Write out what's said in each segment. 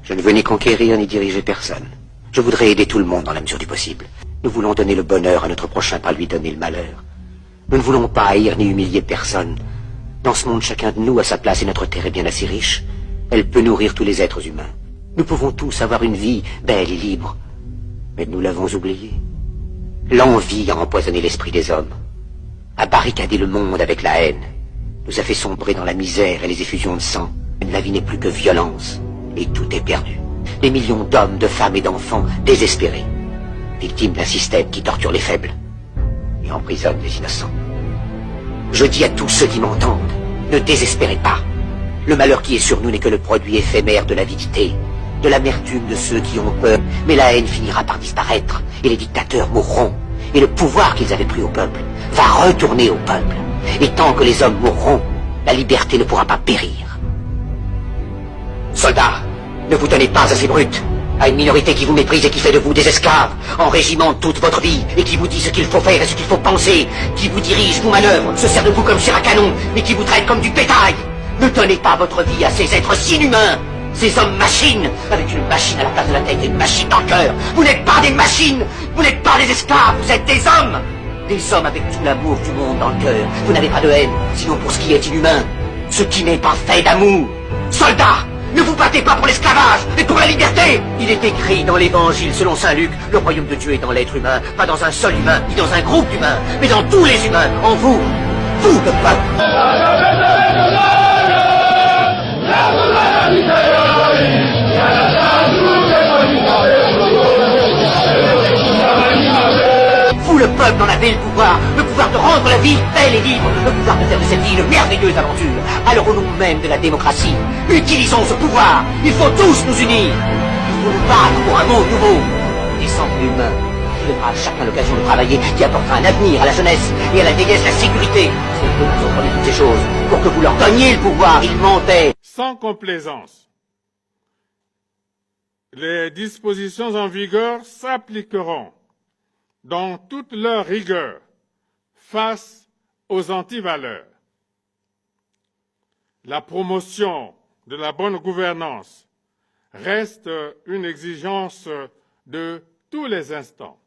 Je ne veux ni conquérir ni diriger personne. Je voudrais aider tout le monde dans la mesure du possible. Nous voulons donner le bonheur à notre prochain, pas lui donner le malheur. Nous ne voulons pas haïr ni humilier personne. Dans ce monde, chacun de nous a sa place et notre terre est bien assez riche. Elle peut nourrir tous les êtres humains. Nous pouvons tous avoir une vie belle et libre. Mais nous l'avons oublié. L'envie a empoisonné l'esprit des hommes, a barricadé le monde avec la haine, nous a fait sombrer dans la misère et les effusions de sang. La vie n'est plus que violence, et tout est perdu. Des millions d'hommes, de femmes et d'enfants désespérés, victimes d'un système qui torture les faibles et emprisonne les innocents. Je dis à tous ceux qui m'entendent, ne désespérez pas. Le malheur qui est sur nous n'est que le produit éphémère de l'avidité, de l'amertume de ceux qui ont peur. Mais la haine finira par disparaître, et les dictateurs mourront, et le pouvoir qu'ils avaient pris au peuple va retourner au peuple. Et tant que les hommes mourront, la liberté ne pourra pas périr. Soldats, ne vous tenez pas à ces brutes, à une minorité qui vous méprise et qui fait de vous des esclaves, en régiment toute votre vie, et qui vous dit ce qu'il faut faire et ce qu'il faut penser, qui vous dirige, vous manœuvre, se sert de vous comme chair à canon, mais qui vous traite comme du bétail. Ne donnez pas votre vie à ces êtres inhumains, ces hommes-machines, avec une machine à la place de la tête et une machine dans le cœur. Vous n'êtes pas des machines, vous n'êtes pas des esclaves, vous êtes des hommes. Des hommes avec tout l'amour du monde dans le cœur. Vous n'avez pas de haine, sinon pour ce qui est inhumain, ce qui n'est pas fait d'amour. Soldats, ne vous battez pas pour l'esclavage, mais pour la liberté. Il est écrit dans l'évangile selon saint Luc, le royaume de Dieu est dans l'être humain, pas dans un seul humain, ni dans un groupe d'humains, mais dans tous les humains, en vous, vous le peuple. Vous, le peuple, en avez le pouvoir de rendre la vie belle et libre, le pouvoir de faire de cette vie une merveilleuse aventure. Alors au nom même de la démocratie, utilisons ce pouvoir. Il faut tous nous unir. Il faut nous battre pour un monde nouveau, décent et humain, qui donnera à chacun l'occasion de travailler, qui apportera un avenir à la jeunesse et à la vieillesse la sécurité. C'est que nous comprenez toutes ces choses pour que vous leur donniez le pouvoir. Ils mentaient. Sans complaisance, les dispositions en vigueur s'appliqueront dans toute leur rigueur face aux antivaleurs. La promotion de la bonne gouvernance reste une exigence de tous les instants.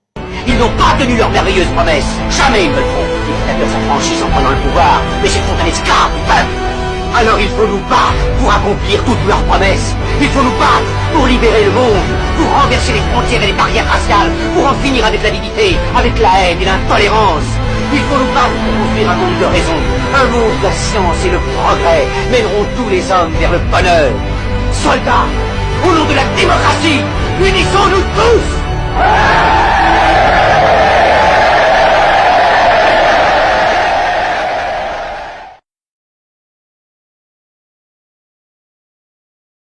Ils n'ont pas tenu leurs merveilleuses promesses. Jamais ils ne le feront. Les dictateurs s'affranchissent en prenant le pouvoir, mais ils sont un esclave du peuple. Alors il faut nous battre pour accomplir toutes leurs promesses. Il faut nous battre pour libérer le monde, pour renverser les frontières et les barrières raciales, pour en finir avec l'avidité, avec la haine et l'intolérance. Il faut nous battre pour construire un monde de raison, un monde où la science et le progrès mèneront tous les hommes vers le bonheur. Soldats, au nom de la démocratie, unissons-nous tous!